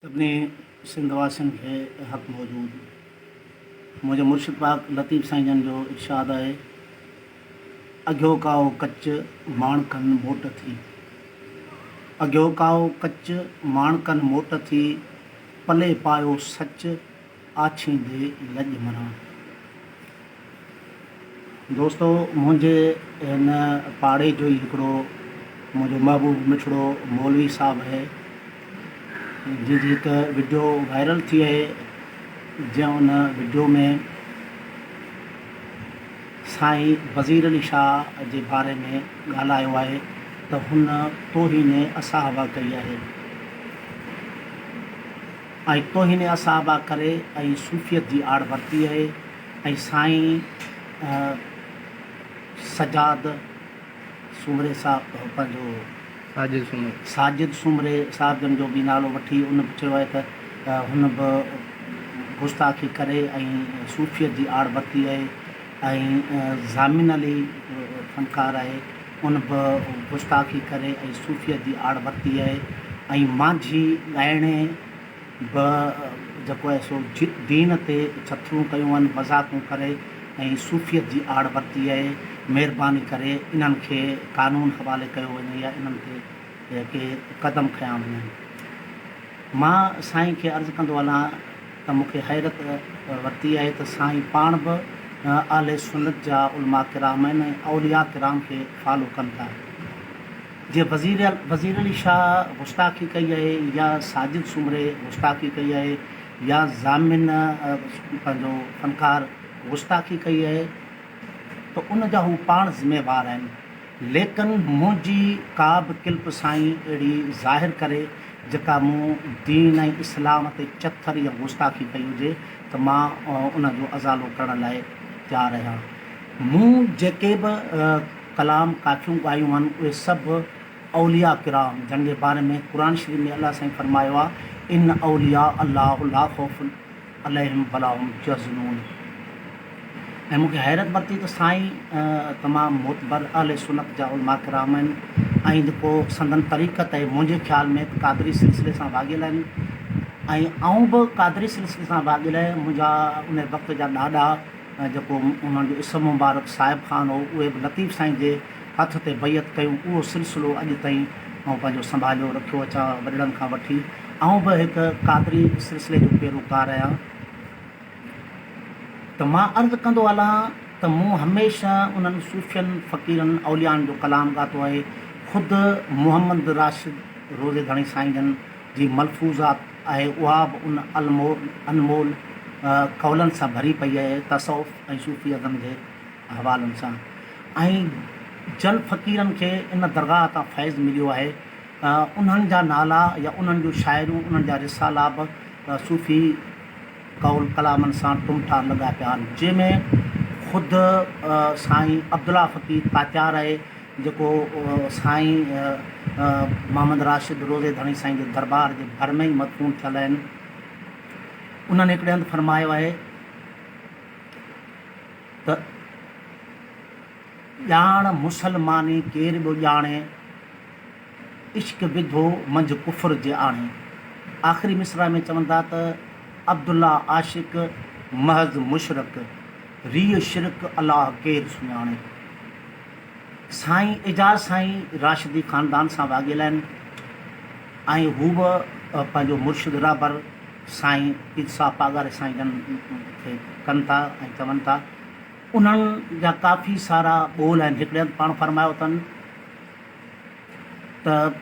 अपने सिंधवासियुनि खे हक़ मौजूद मुझे मुर्शिद पाक लतीफ़ साईं जन जो इरशाद है, अॻियो काओ कच माणकन मोट थी, अॻियो काओ कच माणकन मोट थी, पले पायो सच आछींदे लॼ मरा। दोस्तों, मुझे इन पाड़े जो ही हिकिड़ो मुझो महबूब मिठड़ो मौलवी साहब है, जंहिंजी हिकु वीडियो वायरल थी है, जंहिं उन वीडियो में साईं वज़ीर अली शाह जे बारे में ॻाल्हायो आहे त हुन तोहीने असाहबा कई आहे ऐं तोहीने असाहबा करे ऐं सूफ़ियत जी आड़ वरिती आहे ऐं साईं सजाद सुमरे साहब पंहिंजो साजिद सुमरे साहिब जन जो बि नालो वठी उन बि चयो आहे त हुन बि गुस्ताखी करे ऐं सूफ़ियत जी आड़ वरिती आहे ऐं ज़ामिन अली फ़नकार आहे, उन बि गुस्ताखी करे ऐं सूफ़ियत जी आड़ वरिती आहे ऐं माझी ॻाइणे बि जेको आहे सो दीन ते छथरूं कयूं आहिनि, मज़ाक़ूं करे ऐं सूफ़ियत जी आड़ वरिती आहे। महिरबानी करे इन्हनि खे कानून हवाले कयो वञे या इन्हनि ते के क़दम खयां वञनि। मां साईं खे अर्ज़ु कंदो हलां त मूंखे हैरत वरिती आहे त साईं पाण बि आले सुन्नत जा उलमा किराम आहिनि ऐं औलिया किराम खे फॉलो कनि था। जीअं वज़ीर अली शाह गुस्ताखी कई आहे या साजिद सुमरे गुस्ताखी कई आहे या ज़ामिन पंहिंजो फ़नकार गुस्ताखी कई आहे त उन जा हू पाण ज़िम्मेवार आहिनि, लेकिन मुंहिंजी का बि किल्प साईं अहिड़ी ज़ाहिर करे जेका मूं दीन ऐं इस्लाम ते चथर या गुस्ताखी कई हुजे त मां उन जो अज़ालो करण लाइ तयारु आहियां। मूं जेके बि कलाम काफ़ियूं ॻायूं आहिनि उहे सभु औलिया किराम जन जे बारे में क़ुरान शरीफ़ में अलाह साईं फरमायो आहे, इन औलिया अल्लाह ला ख़ौफ़ुन अलैहिम वला हुम यहज़नून। ऐं मूंखे हैरत वरिती त साईं तमामु मोतबर आले सुन्नत जा उलमा किराम आहिनि ऐं जेको संदन तरीक़त आहे मुंहिंजे ख़्याल में क़ादरी सिलसिले सां वाॻियल आहिनि ऐं आऊं बि क़ादरी सिलसिले सां वाॻियल आहियां। मुंहिंजा उन वक़्त जा ॾाॾा जेको उन्हनि जो इस्म मुबारक साहिब ख़ान हो, उहे बि लतीफ़ साईं जे हथ ते बैत कयूं, उहो सिलसिलो अॼु ताईं ऐं पंहिंजो संभालियो रखियो अचां वॾड़नि खां वठी। आऊं बि हिकु क़ादरी सिलसिले जो पेरोकार आहियां त मां अर्ज़ु कंदो हलां त मूं हमेशह उन्हनि सूफ़ियनि फ़क़ीरनि औलियानि जो कलाम ॻातो आहे। ख़ुदि मोहम्मद राशिद रोज़े धणी साईं जन जी मलफ़ूज़ात आहे, उहा बि उन अनमोल कौलनि सां भरी पई आहे, तसौफ़ ऐं सूफ़ियतनि जे हवालनि सां। ऐं जन फ़क़ीरनि खे इन दरगाह तां फैज़ मिलियो आहे। उन्हनि जा नाला या उन्हनि जूं शाइरियूं, उन्हनि जा रिसाला बि सूफ़ी कौल कलामनि सां टुमठा लॻा पिया आहिनि, जंहिंमें ख़ुदि साईं अब्दुल्ला फ़क़ीर तात्यार आहे जेको साईं मोहम्मद राशिद रोज़े धणी साईं जे दरबार जे भर में ई मदफ़ून थियल आहिनि। उन्हनि हिकिड़े हंधि फरमायो आहे त ॼाण मुसलमानी केर बि ॼाणे, इश्क विधो मंझि कुफ़र जे आणे। आख़िरी मिसरा में चवंदा त अब्दुल्ला आशिक़ महज़ मुशरक, रीह शिरक अलाह केरु सुञाणे। साईं एजाज़ साईं राशिदी ख़ानदान सां वाॻियल आहिनि ऐं हू बि पंहिंजो मुर्शिद रहबर साईं ईसा पागारे साईं जन खे कनि था ऐं चवनि था। उन्हनि जा काफ़ी सारा ॿोल आहिनि। हिकिड़े हंधि पाण फरमायो अथनि त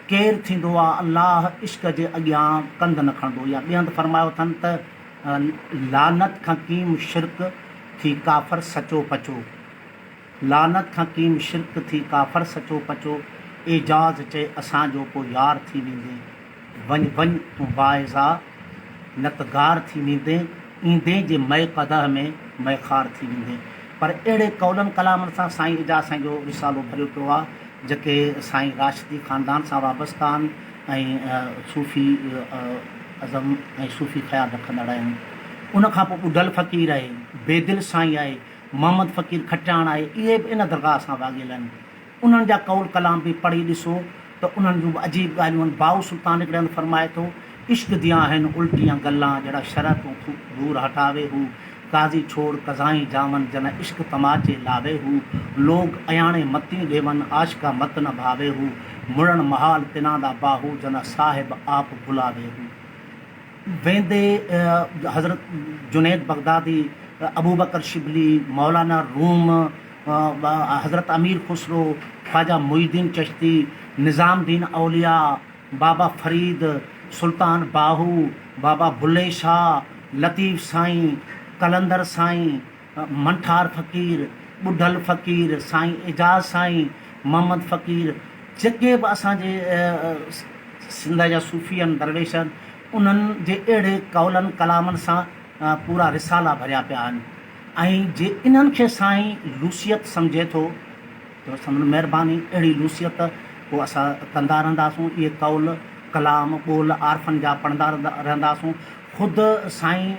केरु थींदो आहे अलाह इश्क जे अॻियां कंध न खणंदो, या ॿिए हंधि फरमायो अथनि त लानत खां कीम शिरक थी काफ़र सचो पचो, लानत खां कीम शिरक थी काफ़र सचो पचो। एजाज़ चए असांजो को यार थी वेंदे, वञ वञ तूं बाइज़ा न त गार थी वेंदे, ईंदे जे मए कदह में मैखार थी वेंदे। पर अहिड़े कौलनि कलामनि सां साईं एजाज़ साईं जो रिसालो भरियो पियो आहे जेके साईं राशिदी ख़ानदान सां वाबस्ता आहिनि ऐं सूफ़ी अज़म ऐं सूफ़ी ख़्यालु रखंदड़ आहिनि। उनखां पोइ ॿुधल फ़क़ीर आहे, बेदिल साईं आहे, मोहम्मद फ़क़ीर खटाण आहे, इहे बि इन दरगाह सां वाॻियल आहिनि। उन्हनि जा कौल कलाम बि पढ़ी ॾिसो त उन्हनि जूं बि अजीब ॻाल्हियूं आहिनि। बाऊ सुल्तान हिकिड़े हंधि फरमाए थो इश्क दियां आहिनि उल्टियां गल्लां जहिड़ा शरतूं दूर हटावे हू काज़ी छोड़ कज़ाई जावन जन इश्क तमाचे लावे हू लोग अयाणे मती ॾेवन आशिका मत न भावे हू मुड़न महाल तिनादा बाहू जन साहिब आप बुलावे हू। वेंदे हज़रत जुनैद बगदादी, अबू बकर शिबली, मौलाना रूम, हज़रत अमीर खुसरो, ख्वाजा मुईद्दीन चिश्ती, निज़ामुद्दीन औलिया, बाबा फरीद, सुल्तान बाहू, बाबा बुल्ले शाह, लतीफ़ साईं, कलंदर साईं, मंठार फ़कीर, ॿुढल फ़कीर, साईं एजाज़ साईं, मोहम्मद फ़कीर, जेके बि असांजे सिंध जा सूफ़ी आहिनि दरवेश आहिनि, उन्हनि जे अहिड़े कौलनि कलामनि सां पूरा रिसाला भरिया पिया आहिनि। ऐं जे इन्हनि खे साईं लूसियत सम्झे थो त संदन महिरबानी अहिड़ी लूसियत पोइ असां कंदा रहंदासूं। इहे कौल कलाम ॿोल आरफनि जा पढ़ंदा रहंदासूं। ख़ुदि साईं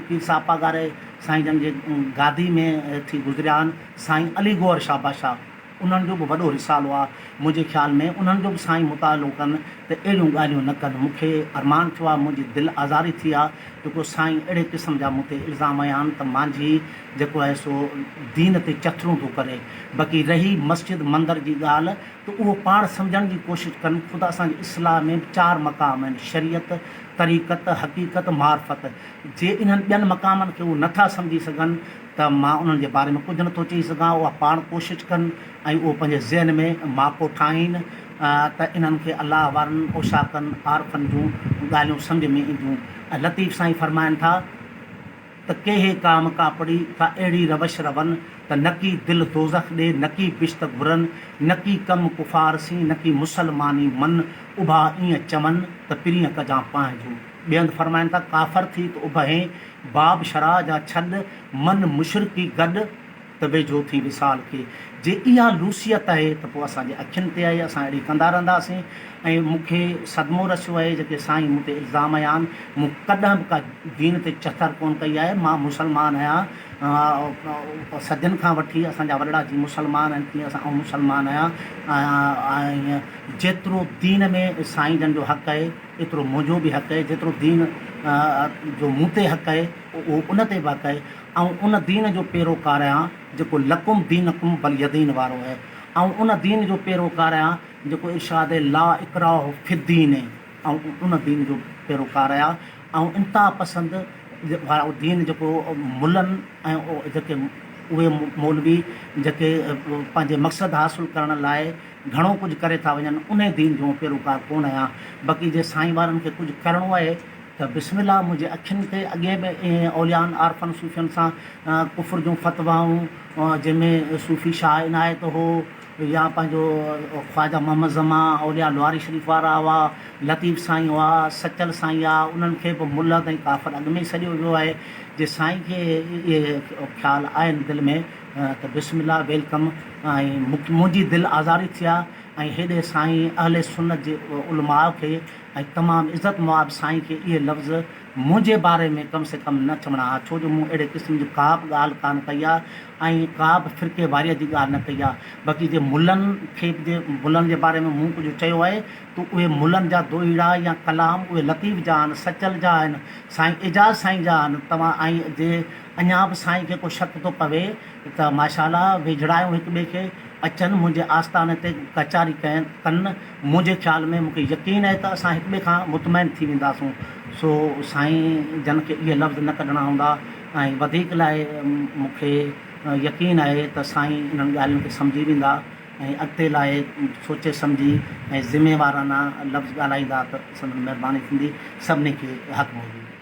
पीर सापा गारे साईं जन जे गादी में थी गुज़रिया आहिनि साईं अली गौहर शाह बादशाह, उन्हनि जो बि वॾो रिसालो आहे। मुंहिंजे ख़्याल में उन्हनि जो बि साईं मुतालो कनि त अहिड़ियूं ॻाल्हियूं न कनि। मूंखे अरमान थियो आहे, मुंहिंजी दिलि आज़ारी थी आहे जेको साईं अहिड़े क़िस्म जा मूं ते इल्ज़ाम आया आहिनि त मुंहिंजी जेको आहे सो दीन ते चथरूं थो करे। बाक़ी रही मस्जिद मंदर जी ॻाल्हि त उहो पाण सम्झण जी कोशिशि कनि। ख़ुदि असांजे इस्लाम में 4 मक़ाम आहिनि, शरीयत, तरीक़त, हक़ीक़त, मार्फत। जे इन्हनि ॿियनि मक़ामनि खे उहे नथा सम्झी सघनि त मां उन्हनि जे बारे में कुझु नथो चई सघां। उहा पाण कोशिशि कनि ऐं उहो पंहिंजे ज़हन में मापो ठाहीनि त इन्हनि खे अलाह वारनि ओशाकनि आरफनि जूं ॻाल्हियूं सम्झ में ईंदियूं। ऐं लतीफ़ साईं फरमाइनि था त केहे काम कापड़ी का अहिड़ी रवश रवनि त न की दिलि दोज़ख ॾे, न की बिश्त घुरनि, न की कम कुफ़ार सी, न की मुसलमानी मन उभा ईअं चवनि त पिरीअ कजां पांहिंजूं। ॿिए हंधि फरमाइनि था काफ़र थी त उभहें बाब शरा जा छॾ मन मुशरिकी गॾु त वेझो थी विसाल खे। जे इहा लूसियत आहे त पोइ असांजे अखियुनि ते आहे, असां अहिड़ी कंदा रहंदासीं। ऐं मूंखे सदमो रसियो आहे जेके साईं मूं ते इल्ज़ाम आया आहिनि। मूं कॾहिं बि का दीन ते चथर कोन कई आहे। मां मुसलमान आहियां, सदियुनि खां वठी असांजा वॾड़ा जीअं मुसलमान आहिनि तीअं असां मुसलमान आहियां। ऐं जेतिरो दीन में साईं जन जो हक़ु आहे एतिरो मुंहिंजो बि हक़ु आहे। जेतिरो दीन जो मूं ते हक़ु आहे उहो उन ते बि हक़ु आहे। ऐं उन दीन जो पैरोकार आहियां जेको लकुम दीनकुम वलियदीन वारो आहे। ऐं उन दीन जो पैरोकार आहियां जेको इरशाद ला इकराह फिद्दीन आहे। ऐं उन दीन जो पैरोकार आहियां। ऐं इंतिहा पसंदि वारो दीन जेको मुलनि ऐं जेके उहे मौलवी जेके पंहिंजे मक़सदु हासिलु करण लाइ घणो कुझु करे था वञनि, उन दीन जो पैरोकार कोन आहियां। बाक़ी जे साईं वारनि खे कुझु करिणो आहे त बिस्मिल्लाह मुंहिंजे अखियुनि ते अॻे में औलियान आरफनि सूफ़ियुनि सां कुफर जूं फतवाऊं जंहिंमें सूफ़ी शाह इनायत हो या पंहिंजो ख्वाजा मोहम्मद ज़मा औलिया लवारी शरीफ़ वारा हुआ, लतीफ़ साईं हुआ, सचल साईं आहे, उन्हनि खे बि मुल्ला ताईं काफ़र अॻु में सॼो वियो आहे। जे साईं खे इहे ख़्याल आहिनि दिलि में त बिस्मिल्लाह वेलकम। ऐं मुंहिंजी दिलि आज़ारी थी आहे। ऐं हेॾे साईं अहले सुन्नत जे उलमा खे ऐं तमामु इज़त मुआब साईं खे इहे लफ़्ज़ मुंहिंजे बारे में कम से कम न चवणा आहे, छो जो मूं अहिड़े क़िस्म जी का बि ॻाल्हि कान कई आहे ऐं का बि फ़िरके वारीअ जी ॻाल्हि न कई आहे। बाक़ी जे मुलनि जे बारे में मूं कुझु चयो आहे त उहे मुलनि जा दोहिड़ा या कलाम उहे लतीफ़ जा आहिनि, सचल जा आहिनि, साईं एजाज़ साईं जा आहिनि। तव्हां ऐं जे अञा बि साईं खे को शक थो पवे त माशाल्लाह वेझड़ायूं हिक ॿिए खे, अचनि मुंहिंजे आस्थाने ते कचारी कनि। मुंहिंजे ख़्याल में मूंखे यकीन आहे त असां हिक ॿिए खां मुतमइन थी वेंदासूं। सो साईं जन खे इहे लफ़्ज़ न कढणा हूंदा। ऐं वधीक लाइ मूंखे यकीन आहे त साईं इन्हनि ॻाल्हियुनि खे सम्झी वेंदा ऐं अॻिते लाइ सोचे सम्झी ऐं ज़िमेवाराना लफ़्ज़ ॻाल्हाईंदा त संदन महिरबानी थींदी। सभिनी खे हक़ मौजूदु।